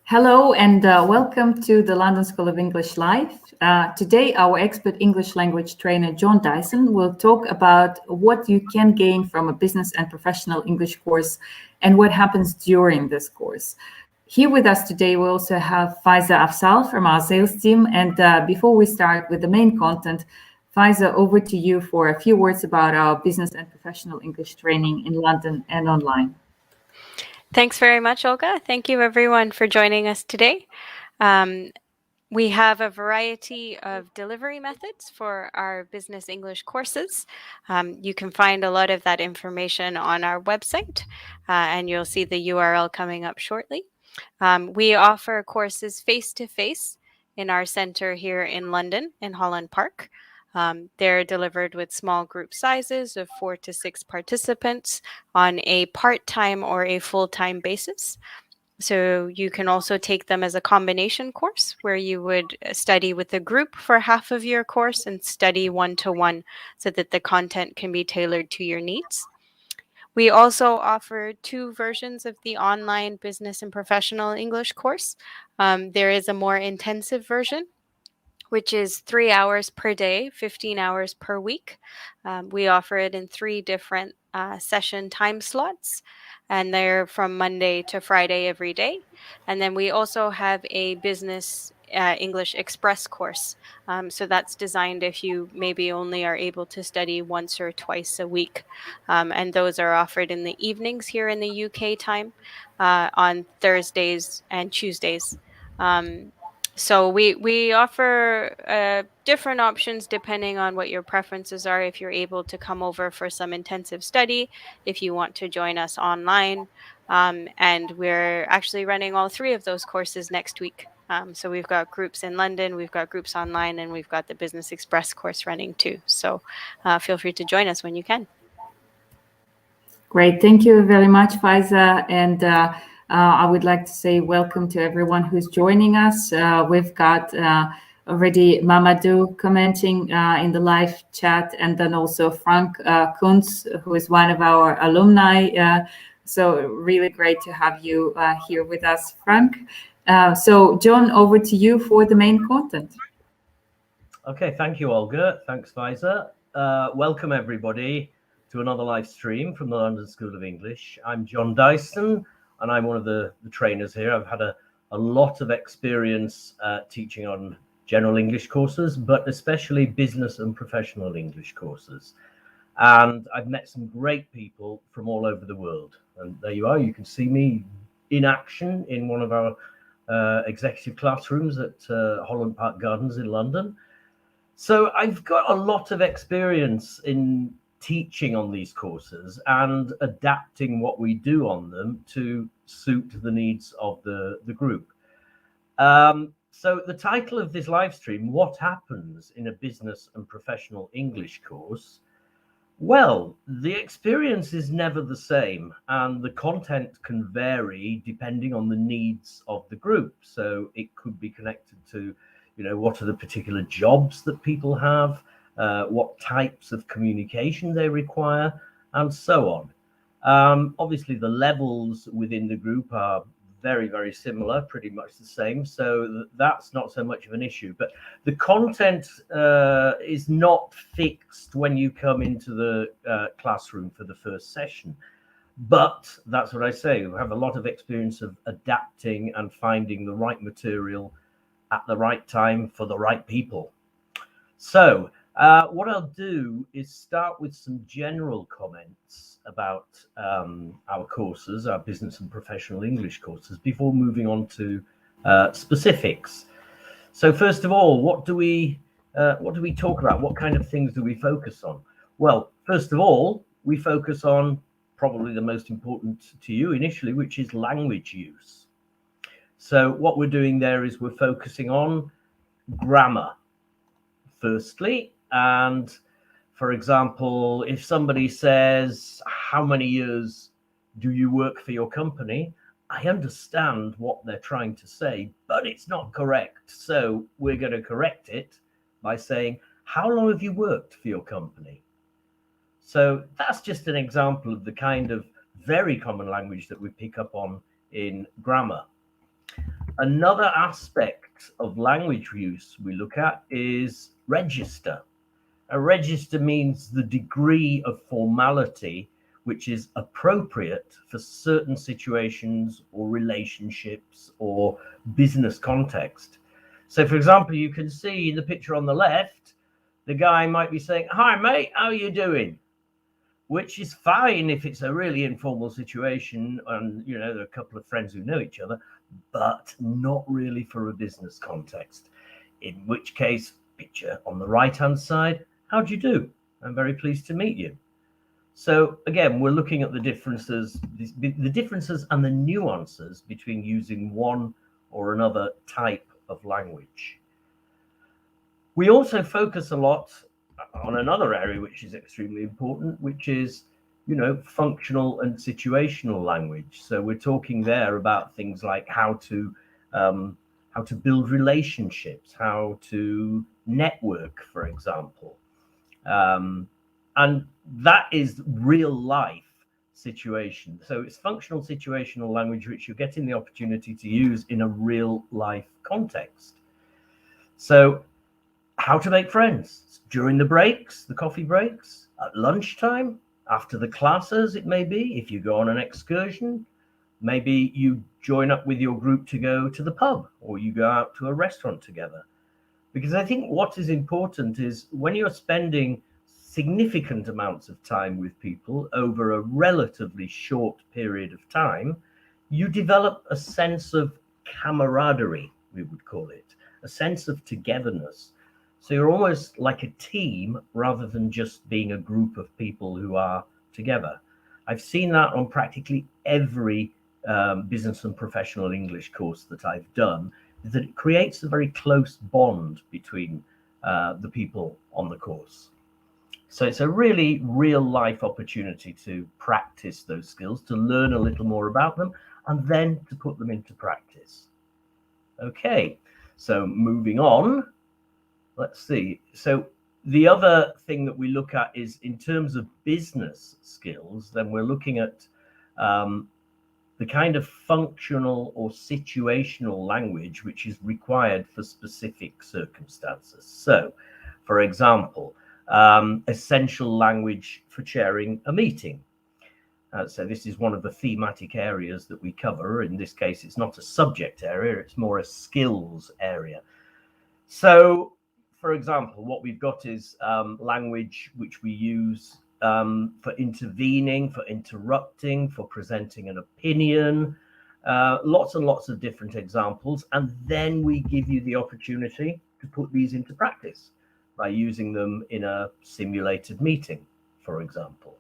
Hello and welcome to the London School of English Live. Today, our expert English language trainer, Jon Dyson, will talk about what you can gain from a business and professional English course and what happens during this course. Here with us today, we also have Faiza Afzal from our sales team. And before we start with the main content, Faiza, over to you for a few words about our business and professional English training in London and online. Thanks very much, Olga. Thank you, everyone, for joining us today. We have a variety of delivery methods for our business English courses. You can find a lot of that information on our website, and you'll see the URL coming up shortly. We offer courses face-to-face in our center here in London, in Holland Park. They're delivered with small group sizes of 4 to 6 participants on a part-time or a full-time basis. So you can also take them as a combination course where you would study with a group for half of your course and study one-to-one so that the content can be tailored to your needs. We also offer 2 versions of the online business and professional English course. There is a more intensive version, which is 3 hours per day, 15 hours per week. We offer it in 3 different session time slots, and they're from Monday to Friday every day. And then we also have a business English Express course. So that's designed if you maybe only are able to study once or twice a week. And those are offered in the evenings here in the UK time on Thursdays and Tuesdays. So we offer different options depending on what your preferences are. If you're able to come over for some intensive study, if you want to join us online, and we're actually running all 3 of those courses next week. So we've got groups in London, we've got groups online, and we've got the Business Express course running too. So feel free to join us when you can. Great. Thank you very much, Faiza. And I would like to say welcome to everyone who's joining us. We've got already Mamadou commenting in the live chat, and then also Frank Kunz, who is one of our alumni. So really great to have you here with us, Frank. So Jon, over to you for the main content. Okay, thank you, Olga. Thanks, Faiza. Welcome, everybody, to another live stream from the London School of English. I'm Jon Dyson, and I'm one of the trainers here. I've had a lot of experience teaching on general English courses, but especially business and professional English courses. And I've met some great people from all over the world. And there you are. You can see me in action in one of our executive classrooms at Holland Park Gardens in London. So I've got a lot of experience in teaching on these courses and adapting what we do on them to suit the needs of the group. So the title of this live stream, What Happens in a Business and Professional English Course? Well, the experience is never the same, and the content can vary depending on the needs of the group. So it could be connected to, what are the particular jobs that people have, what types of communication they require, and so on. Obviously, the levels within the group are very, very similar, pretty much the same. So that's not so much of an issue. But the content is not fixed when you come into the classroom for the first session. But that's what I say. We have a lot of experience of adapting and finding the right material at the right time for the right people. So what I'll do is start with some general comments about our courses, our business and professional English courses, before moving on to specifics. So first of all, what do we talk about? What kind of things do we focus on? Well, first of all, we focus on probably the most important to you initially, which is language use. So what we're doing there is we're focusing on grammar, firstly. And for example, if somebody says, how many years do you work for your company? I understand what they're trying to say, but it's not correct. So we're going to correct it by saying, how long have you worked for your company? So that's just an example of the kind of very common language that we pick up on in grammar. Another aspect of language use we look at is register. A register means the degree of formality which is appropriate for certain situations or relationships or business context. So, for example, you can see in the picture on the left, the guy might be saying, "Hi, mate, how are you doing?" Which is fine if it's a really informal situation and, you know, there are a couple of friends who know each other, but not really for a business context. In which case, picture on the right-hand side, how do you do? I'm very pleased to meet you. So again, we're looking at the differences and the nuances between using one or another type of language. We also focus a lot on another area which is extremely important, which is, you know, functional and situational language. So we're talking there about things like how to build relationships, how to network, for example. And that is real life situation. So it's functional situational language which you're getting the opportunity to use in a real life context. So how to make friends during the breaks, the coffee breaks, at lunchtime, after the classes, it may be, if you go on an excursion, maybe you join up with your group to go to the pub or you go out to a restaurant together. Because I think what is important is when you're spending significant amounts of time with people over a relatively short period of time, you develop a sense of camaraderie, we would call it, a sense of togetherness. So you're almost like a team rather than just being a group of people who are together. I've seen that on practically every business and professional English course that I've done, is that it creates a very close bond between the people on the course. So it's a really real life opportunity to practice those skills, to learn a little more about them, and then to put them into practice. Okay, so moving on, let's see. So the other thing that we look at is in terms of business skills, then we're looking at the kind of functional or situational language which is required for specific circumstances. So, for example, essential language for chairing a meeting. So this is one of the thematic areas that we cover. In this case, it's not a subject area, it's more a skills area. So, for example, what we've got is language which we use for intervening, for interrupting, for presenting an opinion, lots and lots of different examples. And then we give you the opportunity to put these into practice by using them in a simulated meeting, for example.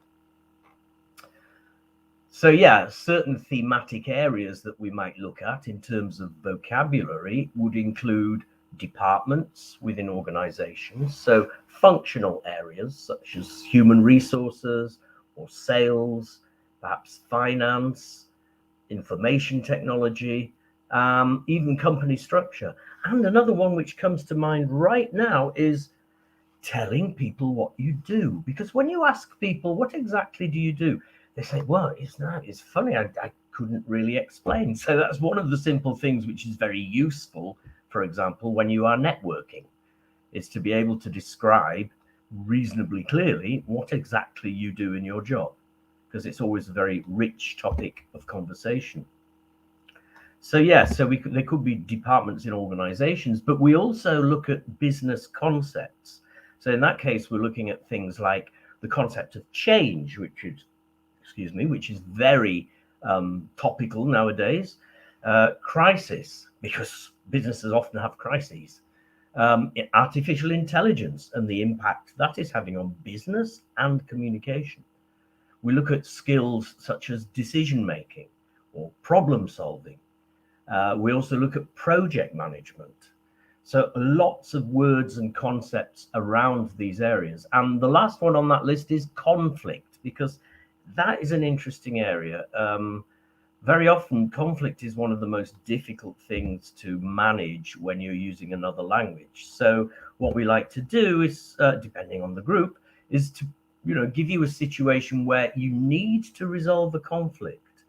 So yeah, certain thematic areas that we might look at in terms of vocabulary would include departments within organizations, so functional areas such as human resources or sales, perhaps finance, information technology, even company structure. And another one which comes to mind right now is telling people what you do. Because when you ask people, what exactly do you do? They say, well, it's funny, I couldn't really explain. So that's one of the simple things which is very useful, for example, when you are networking, is to be able to describe reasonably clearly what exactly you do in your job, because it's always a very rich topic of conversation. So yeah, so there could be departments in organizations, but we also look at business concepts. So in that case, we're looking at things like the concept of change, which is very topical nowadays. Crisis, because businesses often have crises. Artificial intelligence and the impact that is having on business and communication. We look at skills such as decision making or problem solving. We also look at project management. So lots of words and concepts around these areas. And the last one on that list is conflict, because that is an interesting area. Very often conflict is one of the most difficult things to manage when you're using another language. So what we like to do is, depending on the group, is to give you a situation where you need to resolve a conflict.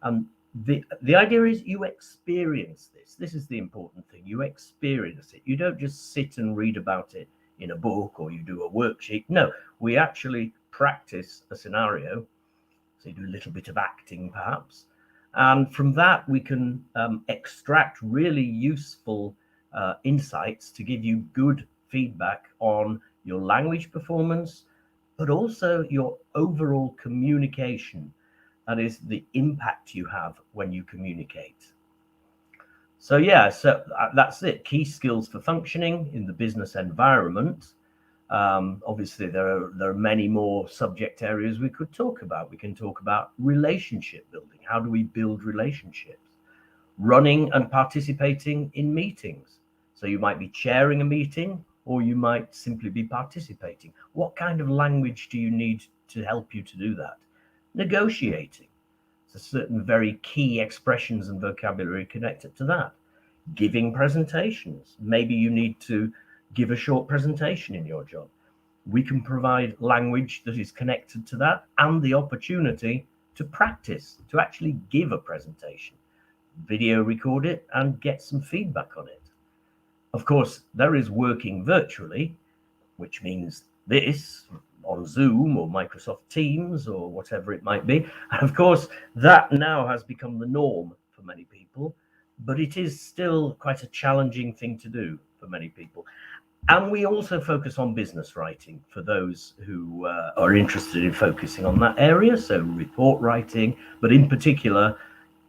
And The idea is you experience this. This is the important thing. You experience it. You don't just sit and read about it in a book or you do a worksheet. No, we actually practice a scenario. So you do a little bit of acting perhaps. And from that, we can extract really useful insights to give you good feedback on your language performance, but also your overall communication. That is the impact you have when you communicate. So yeah, so that's it. Key skills for functioning in the business environment. Obviously, there are many more subject areas we could talk about. We can talk about relationship building. How do we build relationships? Running and participating in meetings. So you might be chairing a meeting, or you might simply be participating. What kind of language do you need to help you to do that? Negotiating. So certain very key expressions and vocabulary connected to that. Giving presentations. Maybe you need to give a short presentation in your job. We can provide language that is connected to that and the opportunity to practice, to actually give a presentation, video record it and get some feedback on it. Of course, there is working virtually, which means this on Zoom or Microsoft Teams or whatever it might be. And of course, that now has become the norm for many people, but it is still quite a challenging thing to do for many people. And we also focus on business writing for those who are interested in focusing on that area. So report writing, but in particular,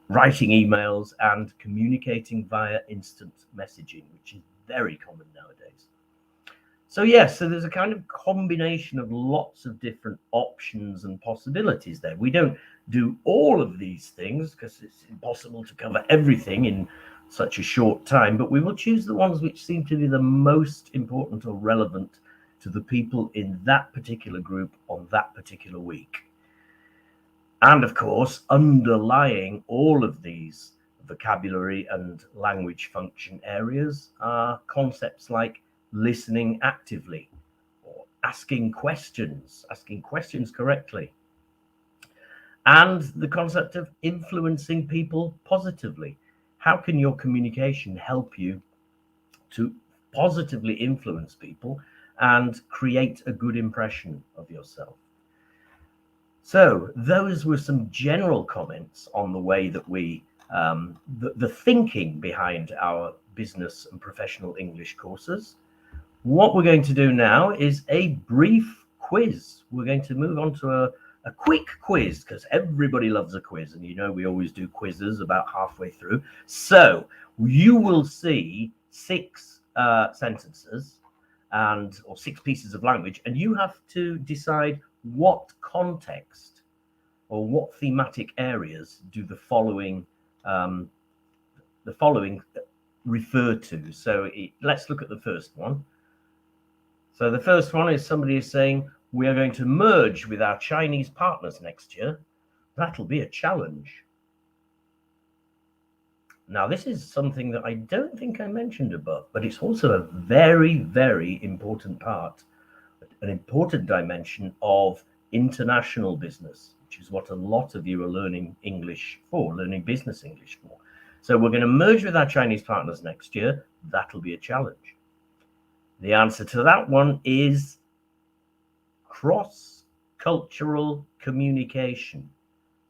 writing emails and communicating via instant messaging, which is very common nowadays. So yes, so there's a kind of combination of lots of different options and possibilities there. We don't do all of these things because it's impossible to cover everything in such a short time, but we will choose the ones which seem to be the most important or relevant to the people in that particular group on that particular week. And of course, underlying all of these vocabulary and language function areas are concepts like listening actively or asking questions correctly, and the concept of influencing people positively. How can your communication help you to positively influence people and create a good impression of yourself? So those were some general comments on the way that we, the thinking behind our business and professional English courses. What we're going to do now is a brief quiz. We're going to move on to a quick quiz because everybody loves a quiz, and you know we always do quizzes about halfway through. So you will see 6 sentences or 6 pieces of language, and you have to decide what context or what thematic areas do the following refer to. So let's look at the first one. So the first one is somebody is saying, we are going to merge with our Chinese partners next year. That'll be a challenge. Now, this is something that I don't think I mentioned above, but it's also a very, very important part, an important dimension of international business, which is what a lot of you are learning English for, learning business English for. So we're going to merge with our Chinese partners next year. That'll be a challenge. The answer to that one is cross-cultural communication.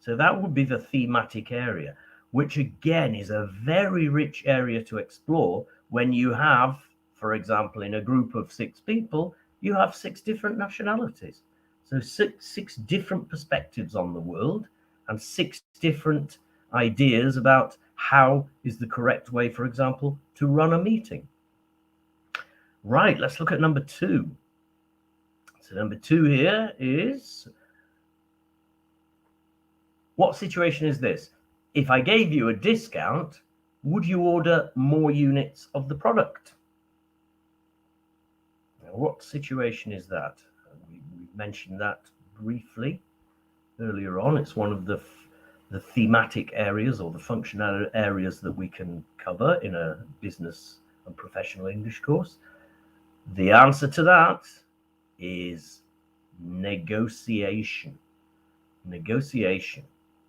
So that would be the thematic area, which again is a very rich area to explore when you have, for example, in a group of 6 people, you have 6 different nationalities. So six different perspectives on the world and 6 different ideas about how is the correct way, for example, to run a meeting. Right, let's look at number 2. So number 2 here is, what situation is this? If I gave you a discount, would you order more units of the product? Now, what situation is that? We mentioned that briefly earlier on. It's one of the thematic areas or the functional areas that we can cover in a business and professional English course. The answer to that is negotiation. Negotiation.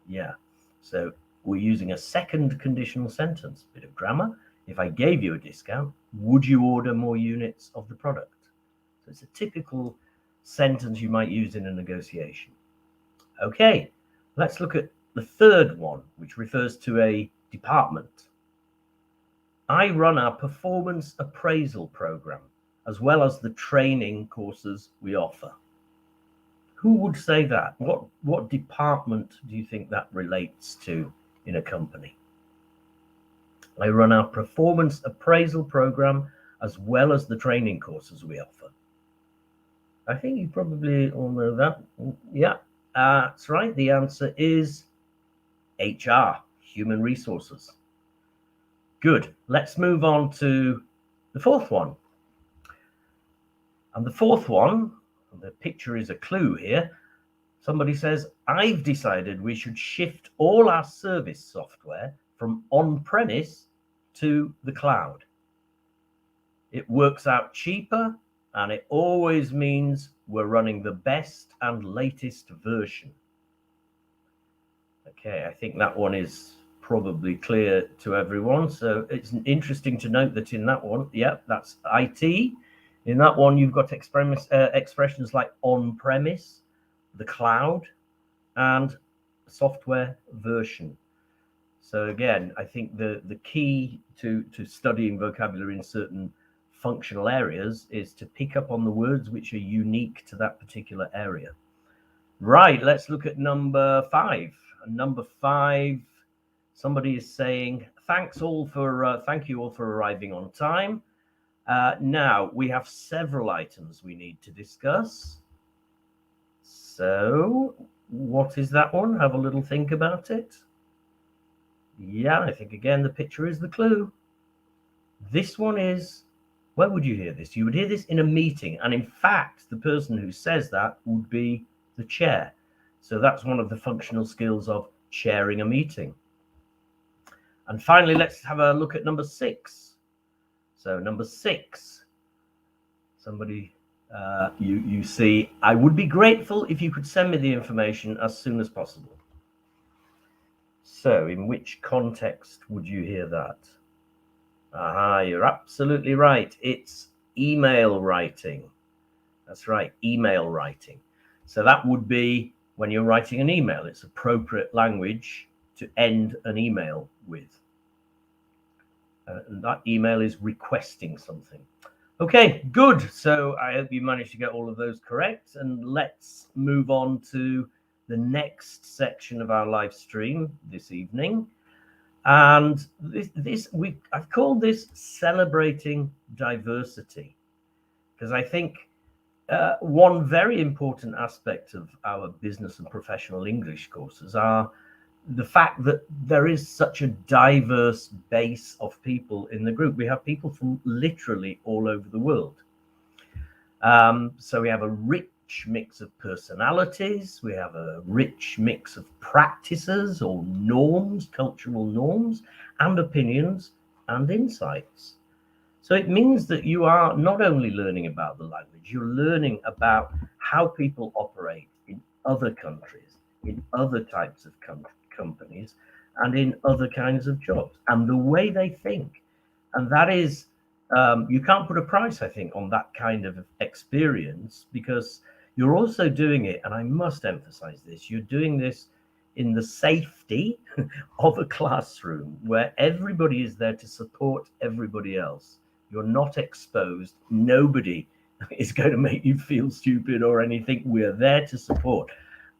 Yeah. So we're using a second conditional sentence. Bit of grammar. If I gave you a discount, would you order more units of the product? So it's a typical sentence you might use in a negotiation. Okay, let's look at the third one, which refers to a department. I run our performance appraisal program, as well as the training courses we offer. Who would say that? What department do you think that relates to in a company? I run our performance appraisal program, as well as the training courses we offer. I think you probably all know that. Yeah, that's right. The answer is HR, human resources. Good. Let's move on to the fourth one. And the fourth one, the picture is a clue here. Somebody says, I've decided we should shift all our service software from on-premise to the cloud. It works out cheaper, and it always means we're running the best and latest version. Okay, I think that one is probably clear to everyone. So it's interesting to note that in that one, yeah, that's IT. In that one, you've got expressions like on-premise, the cloud, and software version. So again, I think the key to studying vocabulary in certain functional areas is to pick up on the words which are unique to that particular area. Right, let's look at number 5. And number 5, somebody is saying, thank you all for arriving on time. Now, we have several items we need to discuss. So, what is that one? Have a little think about it. Yeah, I think, again, the picture is the clue. This one is, where would you hear this? You would hear this in a meeting. And in fact, the person who says that would be the chair. So that's one of the functional skills of chairing a meeting. And finally, let's have a look at number 6. So number 6, somebody, you see, I would be grateful if you could send me the information as soon as possible. So in which context would you hear that? Aha, you're absolutely right. It's email writing. That's right, email writing. So that would be when you're writing an email. It's appropriate language to end an email with. And that email is requesting something. Okay, good. So I hope you managed to get all of those correct. And let's move on to the next section of our live stream this evening. And I've called this Celebrating Diversity, because I think one very important aspect of our business and professional English courses are the fact that there is such a diverse base of people in the group. We have people from literally all over the world. So we have a rich mix of personalities. We have a rich mix of practices or norms, cultural norms, and opinions and insights. So it means that you are not only learning about the language, you're learning about how people operate in other countries, in other types of companies, and in other kinds of jobs, and the way they think. And that is, you can't put a price, I think, on that kind of experience, because you're also doing it, and I must emphasize this, you're doing this in the safety of a classroom where everybody is there to support everybody else. You're not exposed. Nobody is going to make you feel stupid or anything. We're there to support.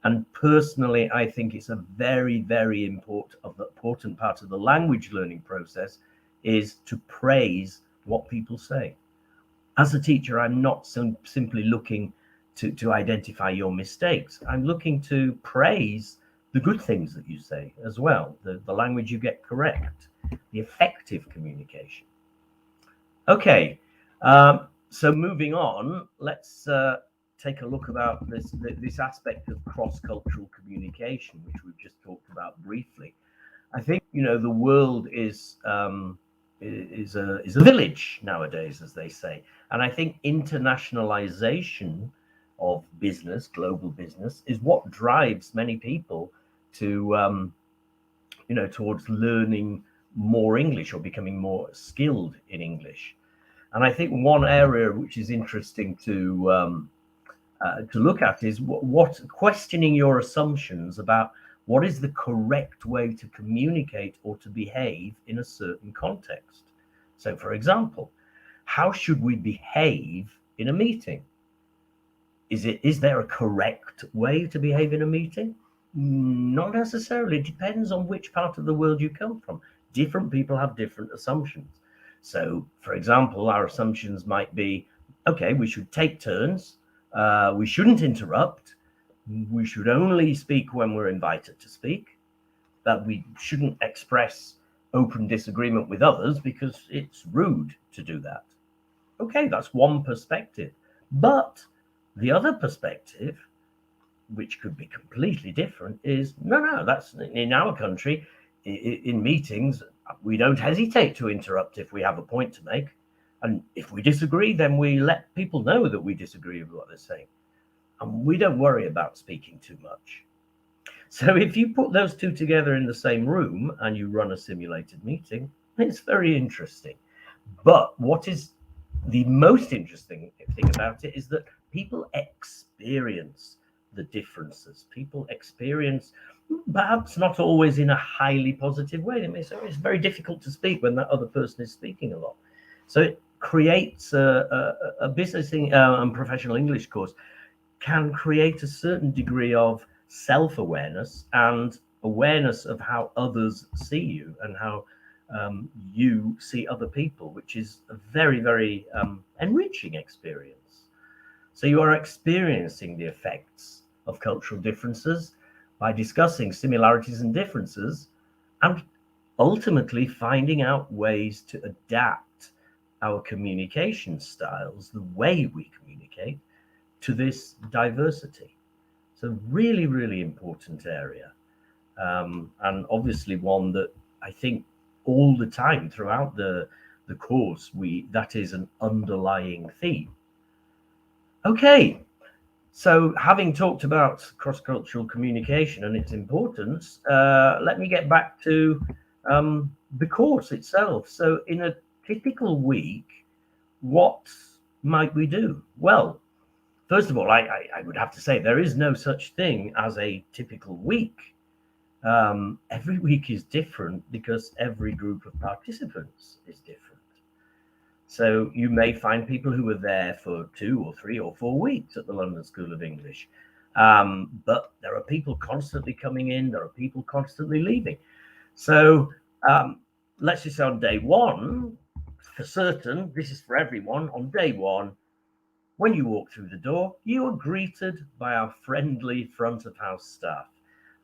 And personally, I think it's a very, very important part of the language learning process is to praise what people say. As a teacher, I'm not simply looking to identify your mistakes. I'm looking to praise the good things that you say as well, the language you get correct, the effective communication. Okay, so moving on, let's take a look about this aspect of cross-cultural communication, which we've just talked about briefly. I think, you know, the world is a village nowadays, as they say, and I think internationalization of business, global business, is what drives many people to towards learning more English or becoming more skilled in English. And I think one area which is interesting to look at is what questioning your assumptions about what is the correct way to communicate or to behave in a certain context. So, for example, how should we behave in a meeting? Is there a correct way to behave in a meeting? Not necessarily. It depends on which part of the world you come from. Different people have different assumptions. So, for example, our assumptions might be, okay, we should take turns. We shouldn't interrupt. We should only speak when we're invited to speak. That we shouldn't express open disagreement with others because it's rude to do that. Okay, that's one perspective. But the other perspective, which could be completely different, is no, that's in our country, in meetings, we don't hesitate to interrupt if we have a point to make. And if we disagree, then we let people know that we disagree with what they're saying. And we don't worry about speaking too much. So if you put those two together in the same room and you run a simulated meeting, it's very interesting. But what is the most interesting thing about it is that people experience the differences. People experience, perhaps not always in a highly positive way. It's very difficult to speak when that other person is speaking a lot. So it creates a business and professional English course can create a certain degree of self-awareness and awareness of how others see you and how you see other people, which is a very, very enriching experience. So you are experiencing the effects of cultural differences by discussing similarities and differences and ultimately finding out ways to adapt our communication styles, the way we communicate, to this diversity. So really, really important area. And obviously one that I think all the time throughout the course, that is an underlying theme. Okay, so having talked about cross-cultural communication and its importance, let me get back to the course itself. So in a typical week, what might we do? Well, first of all, I would have to say there is no such thing as a typical week. Every week is different because every group of participants is different. So you may find people who are there for 2 or 3 or 4 weeks at the London School of English. But there are people constantly coming in, there are people constantly leaving. So let's just say on day one, for certain, this is for everyone, on day one, when you walk through the door, you are greeted by our friendly front of house staff.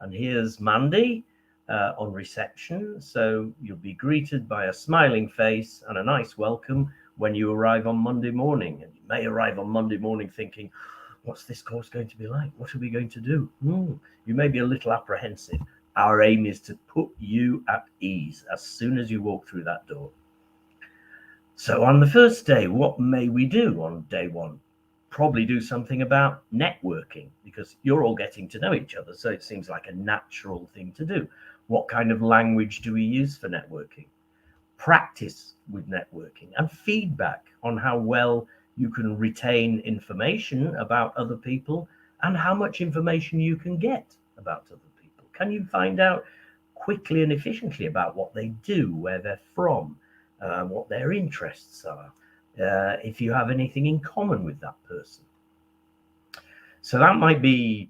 And here's Mandy on reception. So you'll be greeted by a smiling face and a nice welcome when you arrive on Monday morning. And you may arrive on Monday morning thinking, what's this course going to be like? What are we going to do? You may be a little apprehensive. Our aim is to put you at ease as soon as you walk through that door. So on the first day, what may we do on day one? Probably do something about networking because you're all getting to know each other. So it seems like a natural thing to do. What kind of language do we use for networking? Practice with networking and feedback on how well you can retain information about other people and how much information you can get about other people. Can you find out quickly and efficiently about what they do, where they're from, what their interests are, if you have anything in common with that person? So that might be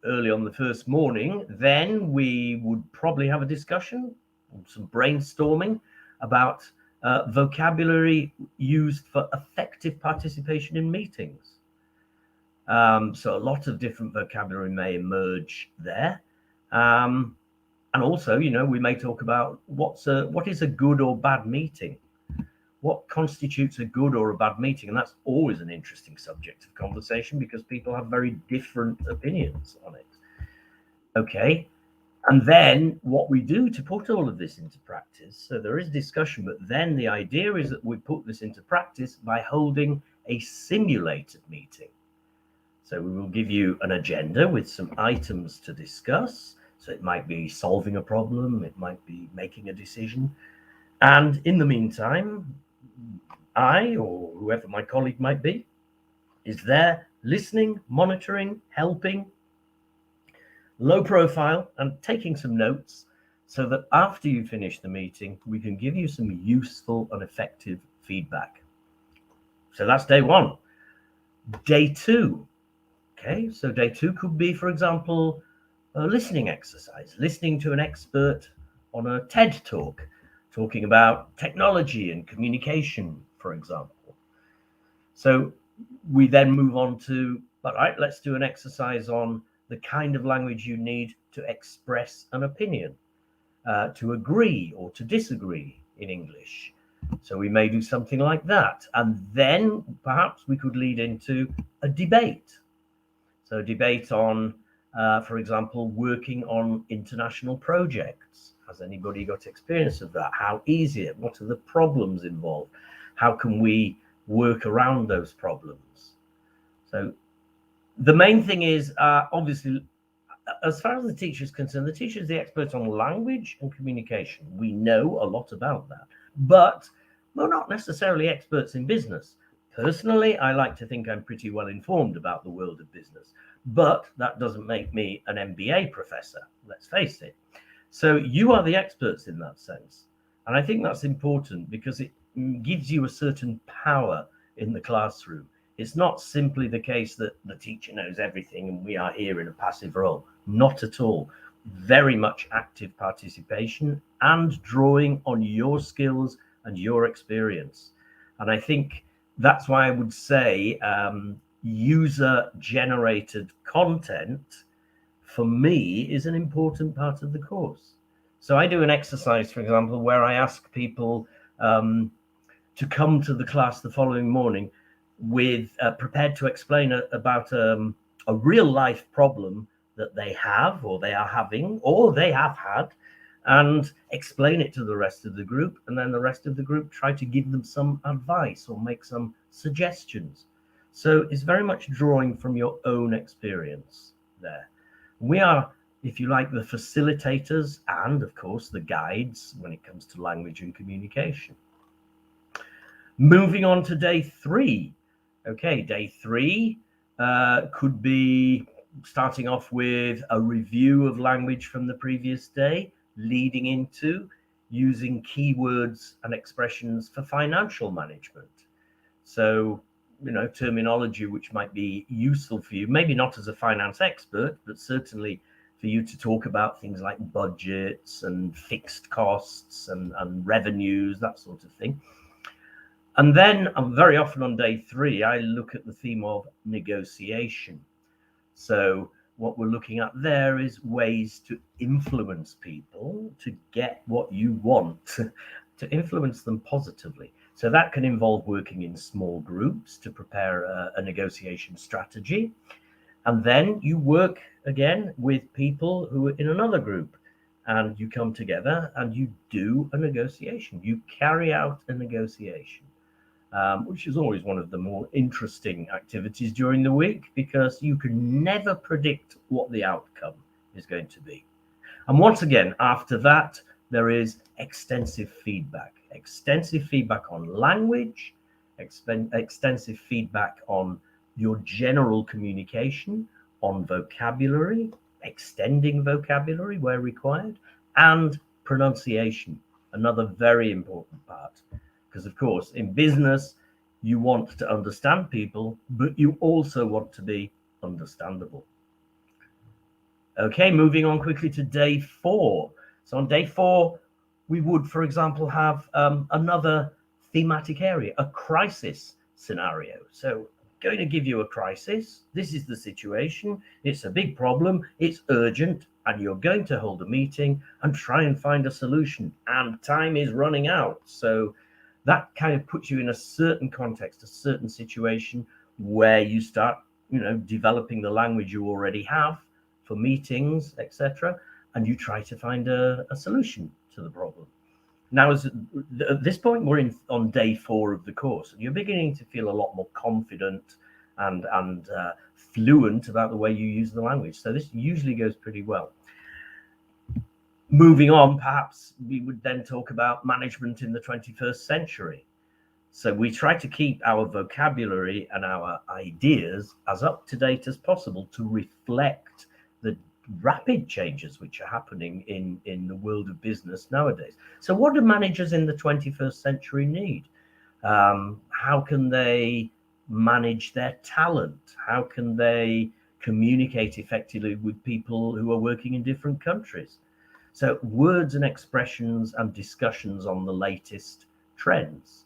early on the first morning. Then we would probably have a discussion, some brainstorming about vocabulary used for effective participation in meetings. So a lot of different vocabulary may emerge there. And also, we may talk about what is a good or bad meeting? What constitutes a good or a bad meeting? And that's always an interesting subject of conversation because people have very different opinions on it. Okay. And then what we do to put all of this into practice, so there is discussion, but then the idea is that we put this into practice by holding a simulated meeting. So we will give you an agenda with some items to discuss. So it might be solving a problem, it might be making a decision. And in the meantime, I, or whoever my colleague might be, is there listening, monitoring, helping, low profile, and taking some notes so that after you finish the meeting, we can give you some useful and effective feedback. So that's day one. Day two. Okay, so day two could be, for example, a listening exercise, listening to an expert on a TED talk, talking about technology and communication, for example. So we then move on to, all right, let's do an exercise on the kind of language you need to express an opinion, to agree or to disagree in English. So we may do something like that. And then perhaps we could lead into a debate. So debate on, for example, working on international projects. Has anybody got experience of that? How easy it? What are the problems involved? How can we work around those problems? So the main thing is, obviously, as far as the teacher is concerned, the teacher is the expert on language and communication. We know a lot about that, but we're not necessarily experts in business. Personally, I like to think I'm pretty well informed about the world of business, but that doesn't make me an MBA professor, let's face it. So you are the experts in that sense. And I think that's important because it gives you a certain power in the classroom. It's not simply the case that the teacher knows everything and we are here in a passive role. Not at all. Very much active participation and drawing on your skills and your experience. And I think that's why I would say user-generated content, for me, is an important part of the course. So I do an exercise, for example, where I ask people to come to the class the following morning with prepared to explain about a real life problem that they have or they are having or they have had, and explain it to the rest of the group, and then the rest of the group try to give them some advice or make some suggestions. So it's very much drawing from your own experience there. We are, if you like, the facilitators and of course the guides when it comes to language and communication. Moving on to day three. Okay, day three could be starting off with a review of language from the previous day, leading into using keywords and expressions for financial management. So, you know, terminology which might be useful for you, maybe not as a finance expert, but certainly for you to talk about things like budgets and fixed costs and revenues, that sort of thing. And then very often on day three, I look at the theme of negotiation. So what we're looking at there is ways to influence people to get what you want, to influence them positively. So that can involve working in small groups to prepare a negotiation strategy. And then you work again with people who are in another group, and you come together and you do a negotiation. You carry out a negotiation. Which is always one of the more interesting activities during the week, because you can never predict what the outcome is going to be. And once again, after that, there is extensive feedback on language, extensive feedback on your general communication, on vocabulary, extending vocabulary where required, and pronunciation, another very important part. Because, of course, in business, you want to understand people, but you also want to be understandable. Okay, moving on quickly to day four. So on day four, we would, for example, have another thematic area, a crisis scenario. So going to give you a crisis. This is the situation. It's a big problem. It's urgent. And you're going to hold a meeting and try and find a solution. And time is running out. So that kind of puts you in a certain context, a certain situation where you start, you know, developing the language you already have for meetings, etc., and you try to find a solution to the problem. Now, at this point, we're on day four of the course, and you're beginning to feel a lot more confident and fluent about the way you use the language. So this usually goes pretty well. Moving on, perhaps we would then talk about management in the 21st century. So we try to keep our vocabulary and our ideas as up to date as possible to reflect the rapid changes which are happening in the world of business nowadays. So what do managers in the 21st century need? How can they manage their talent? How can they communicate effectively with people who are working in different countries? So words and expressions and discussions on the latest trends.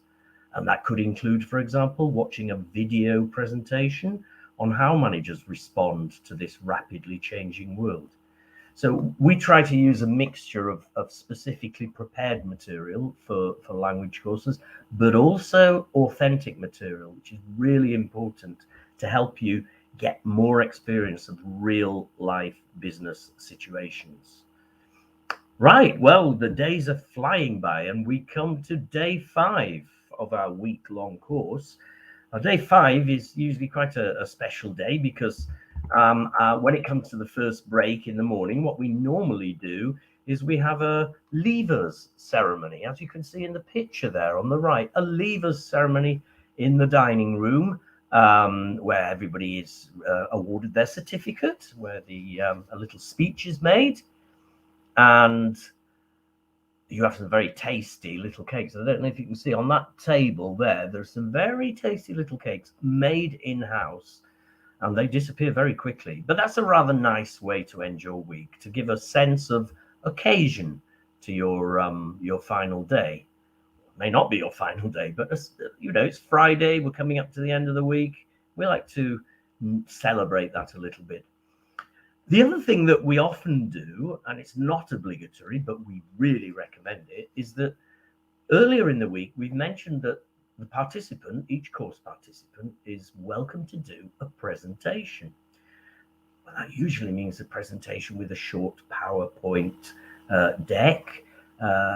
And that could include, for example, watching a video presentation on how managers respond to this rapidly changing world. So we try to use a mixture of specifically prepared material for language courses, but also authentic material, which is really important to help you get more experience of real life business situations. Right, well, the days are flying by and we come to day 5 of our week-long course. Now, day 5 is usually quite a special day because when it comes to the first break in the morning, what we normally do is we have a leavers ceremony, as you can see in the picture there on the right, a leavers ceremony in the dining room where everybody is awarded their certificate, where a little speech is made, and you have some very tasty little cakes. I don't know if you can see on that table there, there's some very tasty little cakes made in-house, and they disappear very quickly. But that's a rather nice way to end your week, to give a sense of occasion to your final day. It may not be your final day, but it's Friday, we're coming up to the end of the week. We like to celebrate that a little bit. The other thing that we often do, and it's not obligatory, but we really recommend it, is that earlier in the week, we've mentioned that the participant, each course participant, is welcome to do a presentation. Well, that usually means a presentation with a short PowerPoint deck,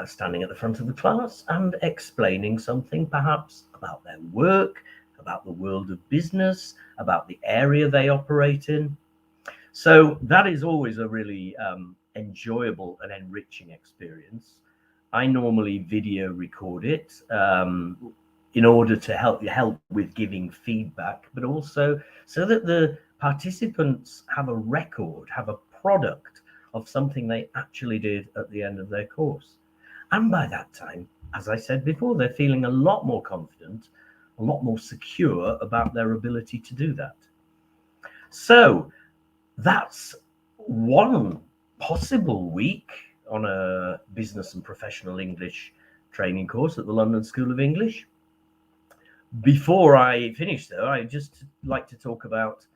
standing at the front of the class and explaining something perhaps about their work, about the world of business, about the area they operate in. So that is always a really enjoyable and enriching experience. I normally video record it in order to help with giving feedback, but also so that the participants have a record, have a product of something they actually did at the end of their course. And by that time, as I said before, they're feeling a lot more confident, a lot more secure about their ability to do that. So that's one possible week on a business and professional English training course at the London School of English. Before I finish, though, I just like to talk about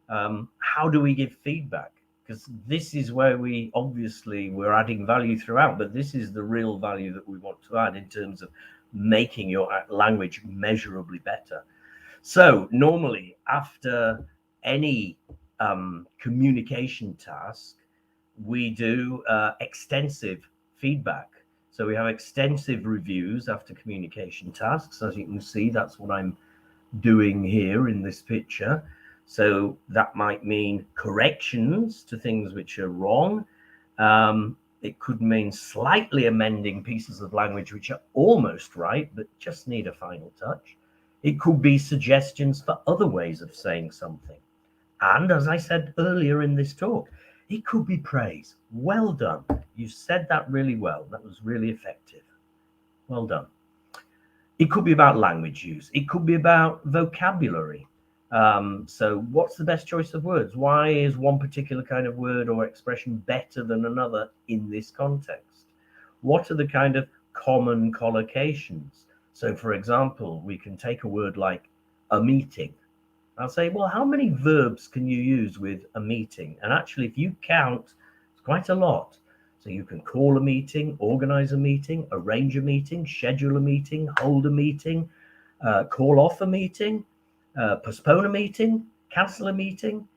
how do we give feedback? Because this is where we're adding value throughout, but this is the real value that we want to add in terms of making your language measurably better. So normally after any communication task, we do extensive feedback. So we have extensive reviews after communication tasks. As you can see, that's what I'm doing here in this picture. So that might mean corrections to things which are wrong. It could mean slightly amending pieces of language which are almost right, but just need a final touch. It could be suggestions for other ways of saying something. And as I said earlier in this talk, it could be praise. Well done. You said that really well. That was really effective. Well done. It could be about language use. It could be about vocabulary. So what's the best choice of words? Why is one particular kind of word or expression better than another in this context? What are the kind of common collocations? So, for example, we can take a word like a meeting. I'll say, well, how many verbs can you use with a meeting? And actually, if you count, it's quite a lot. So you can call a meeting, organize a meeting, arrange a meeting, schedule a meeting, hold a meeting, call off a meeting, postpone a meeting, cancel a meeting,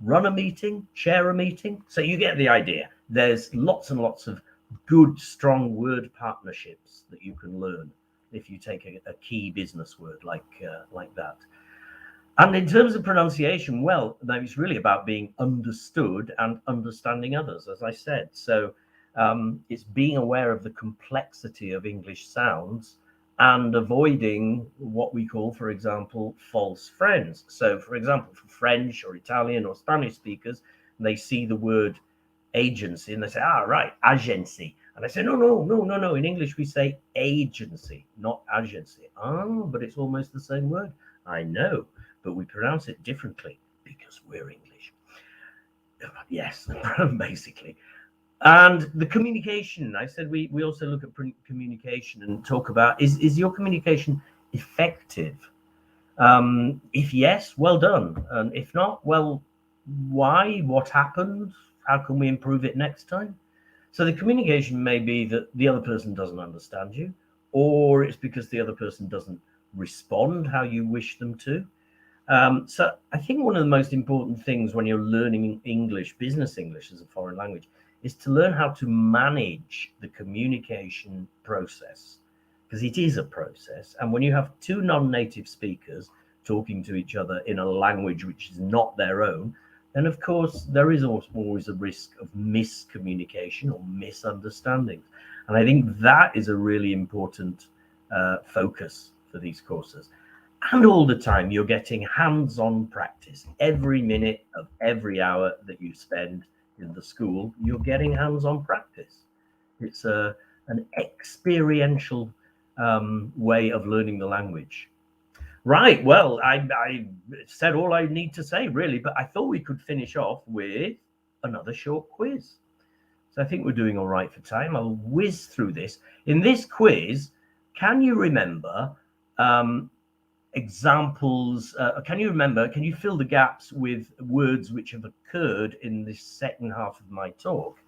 run a meeting, chair a meeting. So you get the idea. There's lots and lots of good, strong word partnerships that you can learn if you take a key business word like that. And in terms of pronunciation, well, it's really about being understood and understanding others, as I said. So It's being aware of the complexity of English sounds and avoiding what we call, for example, false friends. So, for example, for French or Italian or Spanish speakers, they see the word agency and they say, right, agency. And I say, no. In English, we say agency, not agency. But it's almost the same word. I know, but we pronounce it differently because we're English. Yes, basically. And the communication, I said we also look at communication and talk about, is your communication effective? If yes, well done. And if not, well, why? What happened? How can we improve it next time? So the communication may be that the other person doesn't understand you, or it's because the other person doesn't respond how you wish them to. So I think one of the most important things when you're learning English, business English as a foreign language, is to learn how to manage the communication process, because it is a process. And when you have two non-native speakers talking to each other in a language which is not their own, then of course there is always a risk of miscommunication or misunderstandings. And I think that is a really important focus for these courses. And all the time you're getting hands-on practice. Every minute of every hour that you spend in the school, you're getting hands-on practice. It's an experiential way of learning the language. Right, well, I said all I need to say, really, but I thought we could finish off with another short quiz. So I think we're doing all right for time. I'll whiz through this. In this quiz, can you remember examples? Can you fill the gaps with words which have occurred in this second half of my talk?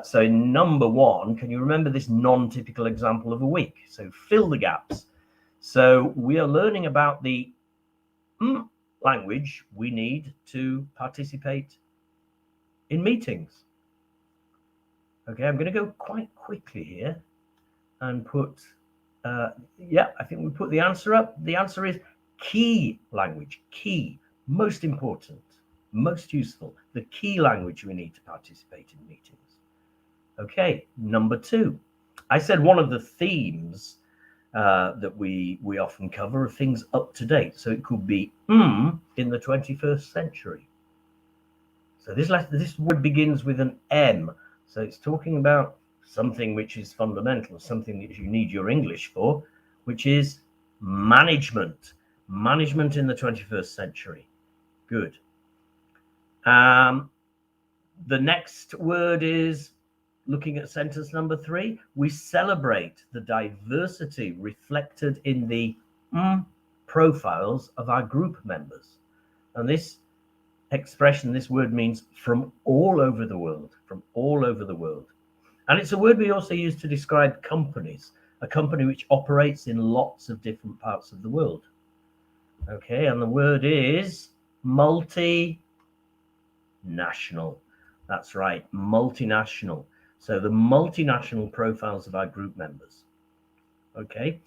So number one, can you remember this non-typical example of a week? So fill the gaps. So we are learning about the language we need to participate in meetings. Okay, I'm going to go quite quickly here and put, I think we put the answer up. The answer is key language, key, most important, most useful, the key language we need to participate in meetings. Okay, number two, I said one of the themes that we often cover are things up to date. So it could be in the 21st century. So this word begins with an M. So it's talking about something which is fundamental, something that you need your English for, which is management. Management in the 21st century. Good. The next word is, looking at sentence number 3, we celebrate the diversity reflected in the profiles of our group members. And this expression, this word means from all over the world, from all over the world. And it's a word we also use to describe companies, a company which operates in lots of different parts of the world. Okay, and the word is multinational. That's right, multinational. So the multinational profiles of our group members. Okay.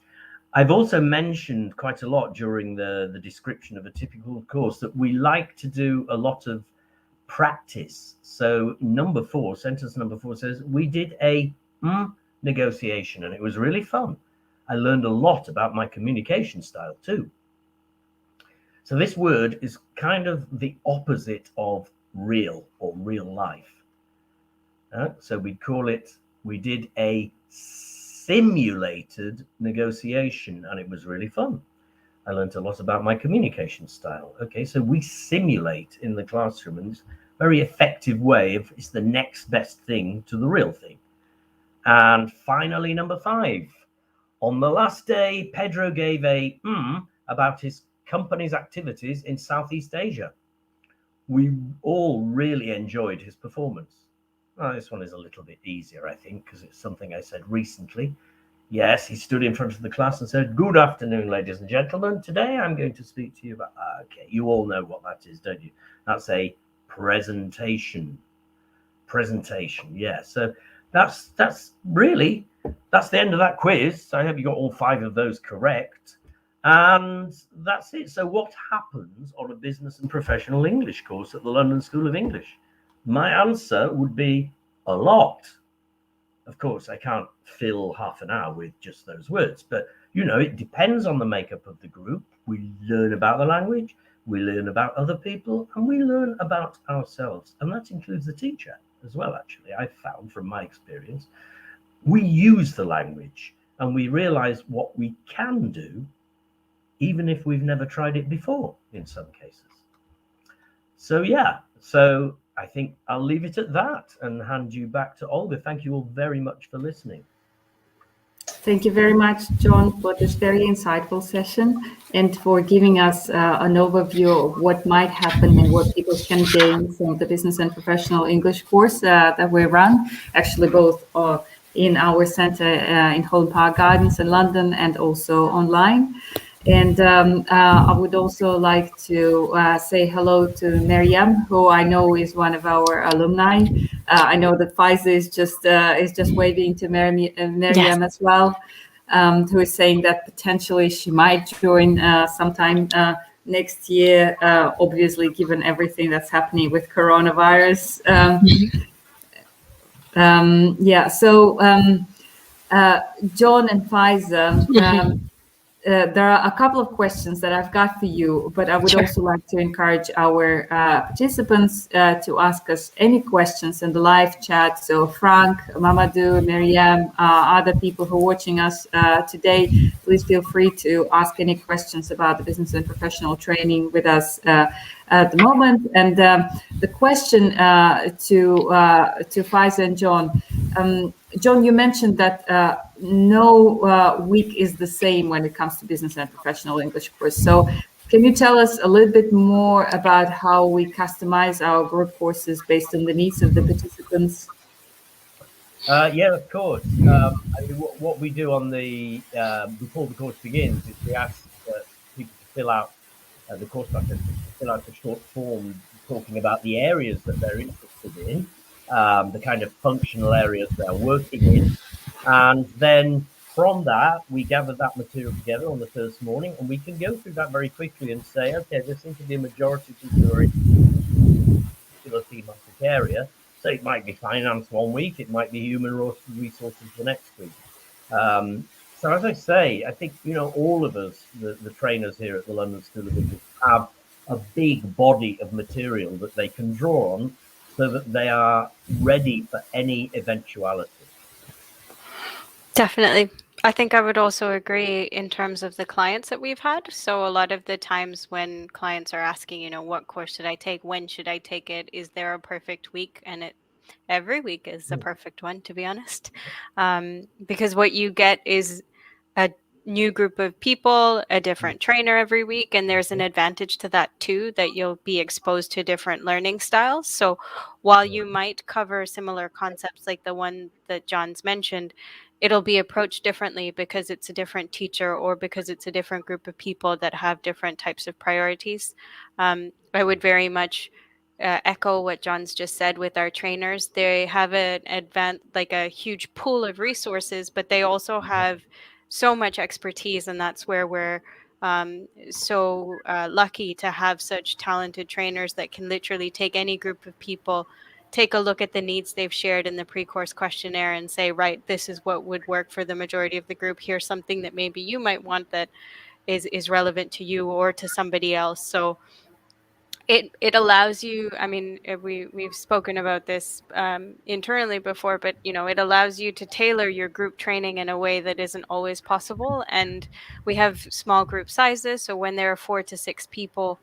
I've also mentioned quite a lot during the description of a typical course that we like to do a lot of practice. So number 4, sentence number 4 says, we did a negotiation and it was really fun. I learned a lot about my communication style too. So this word is kind of the opposite of real or real life. So we'd call it, we did a simulated negotiation and it was really fun. I learned a lot about my communication style. Okay, so we simulate in the classroom, and it's a very effective way of, it's the next best thing to the real thing. And finally, number 5, on the last day, Pedro gave a about his company's activities in Southeast Asia. We all really enjoyed his performance. Well, this one is a little bit easier, I think, because it's something I said recently. Yes, he stood in front of the class and said, good afternoon, ladies and gentlemen. Today I'm going to speak to you about, okay, you all know what that is, don't you? That's a presentation. Presentation, yeah. So that's really, that's the end of that quiz. I hope you got all 5 of those correct. And that's it. So what happens on a business and professional English course at the London School of English? My answer would be a lot. Of course, I can't fill half an hour with just those words, but it depends on the makeup of the group. We learn about the language, we learn about other people, and we learn about ourselves. And that includes the teacher as well, actually. I've found from my experience, we use the language and we realize what we can do, even if we've never tried it before in some cases. So I think I'll leave it at that and hand you back to Olga. Thank you all very much for listening. Thank you very much, Jon, for this very insightful session and for giving us an overview of what might happen and what people can gain from the Business and Professional English course that we run, actually both in our center in Holland Park Gardens in London and also online. And I would also like to say hello to Miriam, who I know is one of our alumni. I know that Faiza is just waving to Miriam Yes. as well, who is saying that potentially she might join sometime next year, obviously given everything that's happening with coronavirus. Jon and Faiza, there are a couple of questions that I've got for you, but I would Sure. also like to encourage our participants to ask us any questions in the live chat. So Frank, Mamadou, Miriam, other people who are watching us today, please feel free to ask any questions about the business and professional training with us at the moment. And the question to Faiza and Jon. Jon, you mentioned that no week is the same when it comes to business and professional English course. So can you tell us a little bit more about how we customize our group courses based on the needs of the participants? Yeah, of course. What we do on the before the course begins is we ask people to fill out the course participants to fill out a short form talking about the areas that they're interested in, the kind of functional areas they're working in, and then from that we gather that material together on the first morning, and we can go through that very quickly and say, okay, there seems to be a majority of people who are in a particular thematic area. So it might be finance one week, it might be human resources the next week. So as I say, I think, all of us, the trainers here at the London School of English, have a big body of material that they can draw on so that they are ready for any eventuality. Definitely. I think I would also agree in terms of the clients that we've had. So a lot of the times when clients are asking, what course should I take? When should I take it? Is there a perfect week? And every week is the perfect one, to be honest. Because what you get is a new group of people, a different trainer every week, and there's an advantage to that too, that you'll be exposed to different learning styles. So while you might cover similar concepts like the one that Jon's mentioned, it'll be approached differently because it's a different teacher or because it's a different group of people that have different types of priorities. I would very much echo what Jon's just said with our trainers. They have a huge pool of resources, but they also have so much expertise, and that's where we're so lucky to have such talented trainers that can literally take any group of people, take a look at the needs they've shared in the pre-course questionnaire and say, right, this is what would work for the majority of the group. Here's something that maybe you might want that is relevant to you or to somebody else. So it allows you, I mean, we've spoken about this internally before, but it allows you to tailor your group training in a way that isn't always possible. And we have small group sizes, so when there are 4 to 6 people,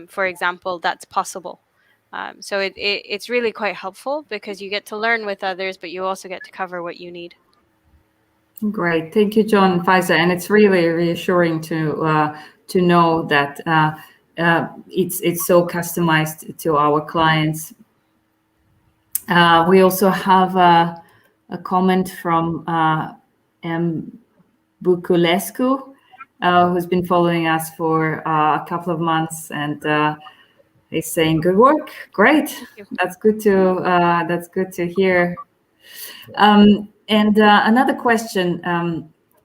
for example, that's possible. So it's really quite helpful because you get to learn with others, but you also get to cover what you need. Great, thank you, Jon and Faiza, and it's really reassuring to know that it's so customized to our clients. We also have a comment from M. Bukulescu, who's been following us for a couple of months, and he's saying, "Good work, great. That's good to hear." And another question,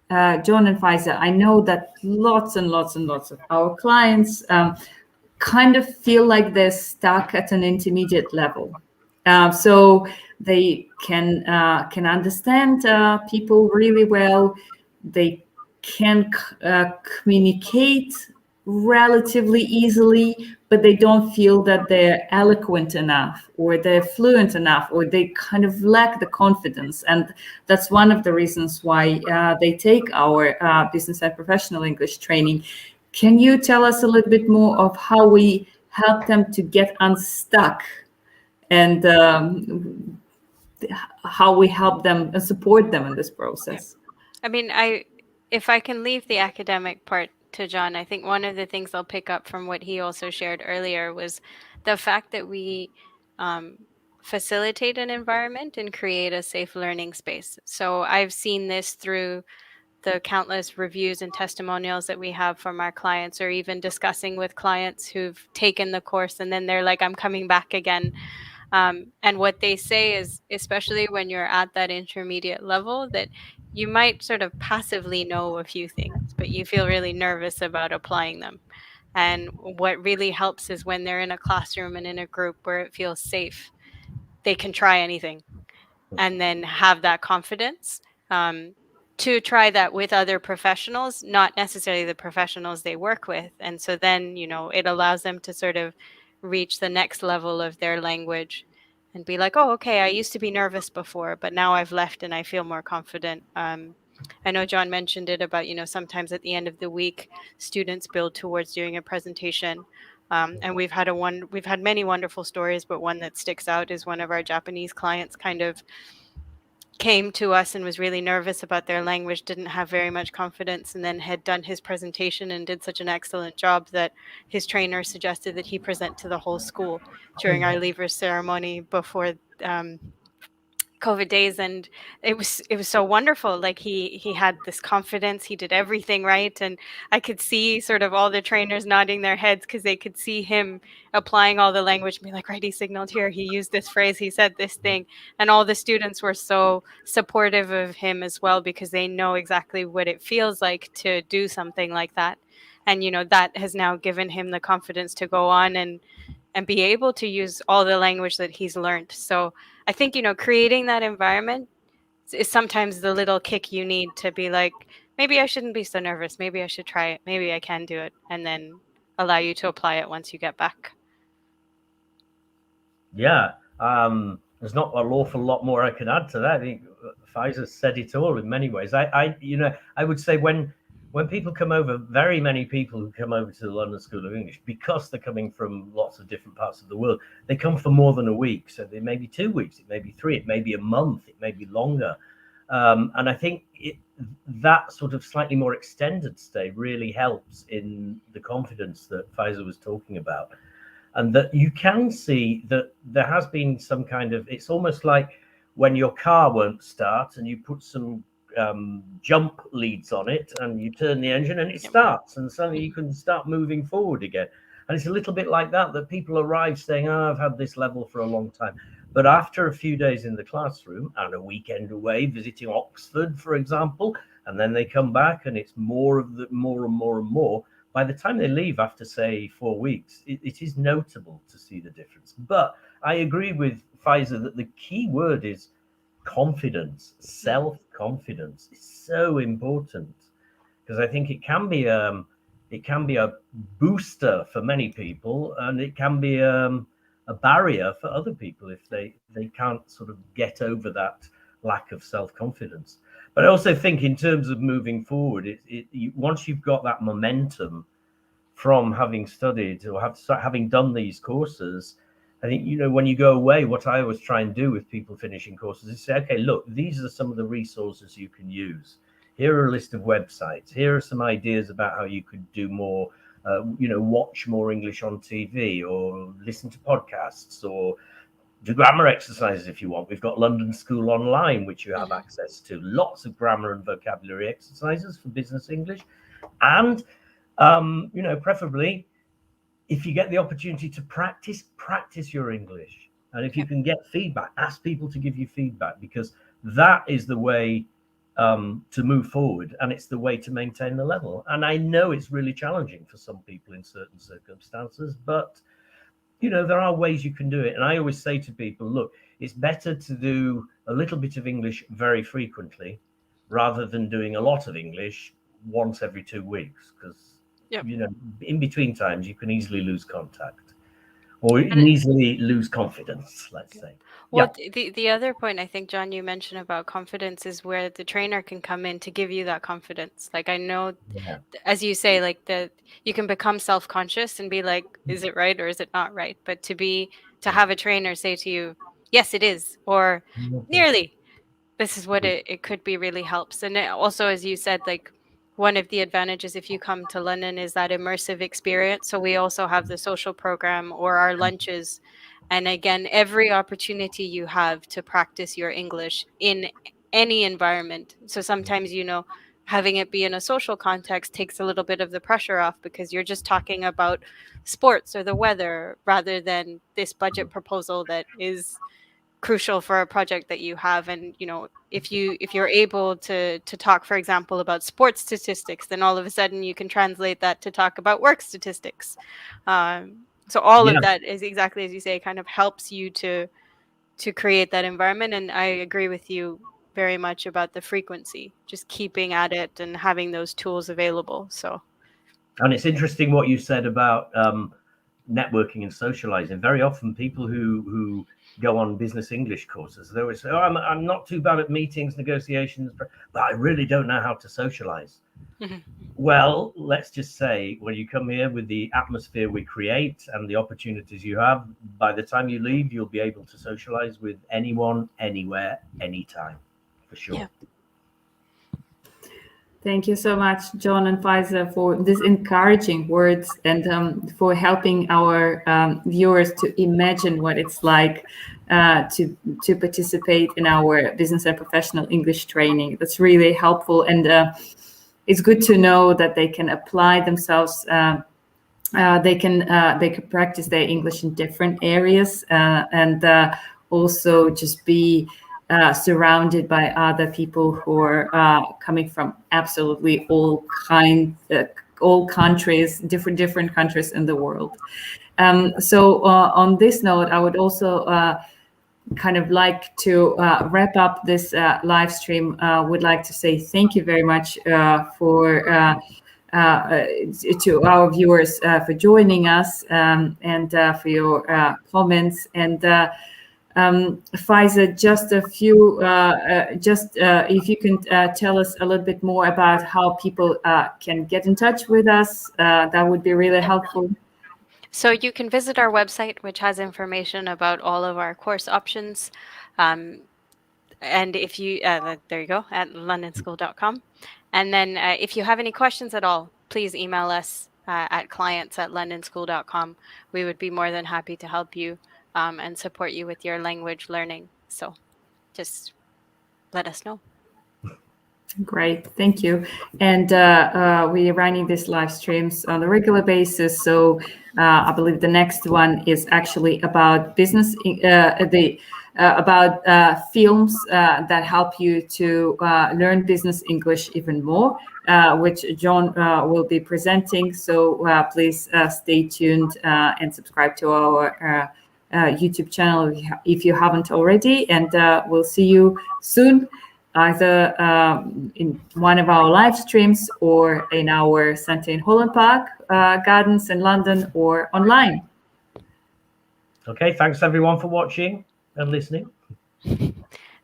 Jon and Faiza. I know that lots and lots and lots of our clients kind of feel like they're stuck at an intermediate level. So they can understand people really well. They can communicate relatively easily, but they don't feel that they're eloquent enough or they're fluent enough, or they kind of lack the confidence. And that's one of the reasons why they take our business and professional English training. Can you tell us a little bit more of how we help them to get unstuck, and how we help them and support them in this process? I mean, if I can leave the academic part to Jon, I think one of the things I'll pick up from what he also shared earlier was the fact that we facilitate an environment and create a safe learning space. So I've seen this through the countless reviews and testimonials that we have from our clients, or even discussing with clients who've taken the course and then they're like, I'm coming back again. And what they say is, especially when you're at that intermediate level, that you might sort of passively know a few things, but you feel really nervous about applying them. And what really helps is when they're in a classroom and in a group where it feels safe, they can try anything and then have that confidence to try that with other professionals, not necessarily the professionals they work with. And so then, it allows them to sort of reach the next level of their language and be like, oh, okay, I used to be nervous before, but now I've left and I feel more confident. I know Jon mentioned it about, sometimes at the end of the week, students build towards doing a presentation. And we've had many wonderful stories, but one that sticks out is one of our Japanese clients kind of came to us and was really nervous about their language, didn't have very much confidence, and then had done his presentation and did such an excellent job that his trainer suggested that he present to the whole school during our leavers ceremony before COVID days. And it was so wonderful. Like he had this confidence, he did everything right, and I could see sort of all the trainers nodding their heads because they could see him applying all the language and be like, right, he signaled here, he used this phrase, he said this thing. And all the students were so supportive of him as well, because they know exactly what it feels like to do something like that. And that has now given him the confidence to go on and be able to use all the language that he's learned. So I think, creating that environment is sometimes the little kick you need to be like, maybe I shouldn't be so nervous. Maybe I should try it. Maybe I can do it. And then allow you to apply it once you get back. Yeah. There's not an awful lot more I can add to that. I think Pfizer said it all in many ways. I would say when people come over, very many people who come over to the London School of English, because they're coming from lots of different parts of the world, they come for more than a week. So it may be 2 weeks, it may be 3, it may be a month, it may be longer. And I think that sort of slightly more extended stay really helps in the confidence that Pfizer was talking about. And that you can see that there has been some kind of, it's almost like when your car won't start and you put some jump leads on it and you turn the engine and it starts, and suddenly you can start moving forward again. And it's a little bit like that people arrive saying, I've had this level for a long time. But after a few days in the classroom and a weekend away visiting Oxford, for example, and then they come back and it's more and more. By the time they leave after, say, 4 weeks, it is notable to see the difference. But I agree with Pfizer that the key word is confidence. Self-confidence is so important, because I think it can be a booster for many people, and it can be a barrier for other people if they can't sort of get over that lack of self-confidence. But I also think in terms of moving forward, once you've got that momentum from having studied or having done these courses, I think, when you go away, what I always try and do with people finishing courses is say, okay, look, these are some of the resources you can use. Here are a list of websites. Here are some ideas about how you could do more, watch more English on TV, or listen to podcasts, or do grammar exercises if you want. We've got London School Online, which you have access to. Lots of grammar and vocabulary exercises for business English. And, preferably, if you get the opportunity to practice your English. And if you can get feedback, ask people to give you feedback, because that is the way to move forward, and it's the way to maintain the level. And I know it's really challenging for some people in certain circumstances, but there are ways you can do it. And I always say to people, look, it's better to do a little bit of English very frequently rather than doing a lot of English once every 2 weeks, because, Yep. in between times, you can easily lose contact or you can easily lose confidence, let's say. Well, the other point I think, John, you mentioned about confidence is where the trainer can come in to give you that confidence. Like, I know, as you say, like you can become self-conscious and be like, is it right or is it not right? But to have a trainer say to you, yes, it is, or nearly, this is what it could be, really helps. And also, as you said, like, one of the advantages if you come to London is that immersive experience. So we also have the social program or our lunches. And again, every opportunity you have to practice your English in any environment. So sometimes, having it be in a social context takes a little bit of the pressure off because you're just talking about sports or the weather rather than this budget proposal that is crucial for a project that you have. And if you're able to talk, for example, about sports statistics, then all of a sudden you can translate that to talk about work statistics. So all of that is exactly as you say, kind of helps you to create that environment. And I agree with you very much about the frequency, just keeping at it and having those tools available. And it's interesting what you said about networking and socializing. Very often people who go on business English courses, they always say, oh, I'm not too bad at meetings, negotiations, but I really don't know how to socialize. Well, let's just say when you come here with the atmosphere we create and the opportunities you have, by the time you leave, you'll be able to socialize with anyone, anywhere, anytime, for sure. Yeah. Thank you so much, John and Faiza, for these encouraging words and for helping our viewers to imagine what it's like to participate in our business and professional English training. That's really helpful, and it's good to know that they can apply themselves. They can practice their English in different areas and also just be surrounded by other people who are coming from absolutely all countries, different countries in the world. So on this note, I would also kind of like to wrap up this live stream. Would like to say thank you very much for to our viewers for joining us and for your comments. And Faiza, just a few, if you can tell us a little bit more about how people can get in touch with us, that would be really helpful. So you can visit our website, which has information about all of our course options. And if you, there you go, at londonschool.com. And then if you have any questions at all, please email us at clients@londonschool.com. We would be more than happy to help you and support you with your language learning. So just let us know. Great, thank you. And we are running these live streams on a regular basis. So I believe the next one is actually about business, about films that help you to learn business English even more, which John will be presenting. So please stay tuned and subscribe to our YouTube channel if you haven't already. And we'll see you soon, either in one of our live streams or in our Centre in Holland Park gardens in London or online. Okay, thanks everyone for watching and listening.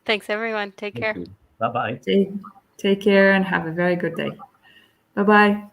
Thanks everyone. Take care. Bye-bye. Take care and have a very good day. Bye-bye.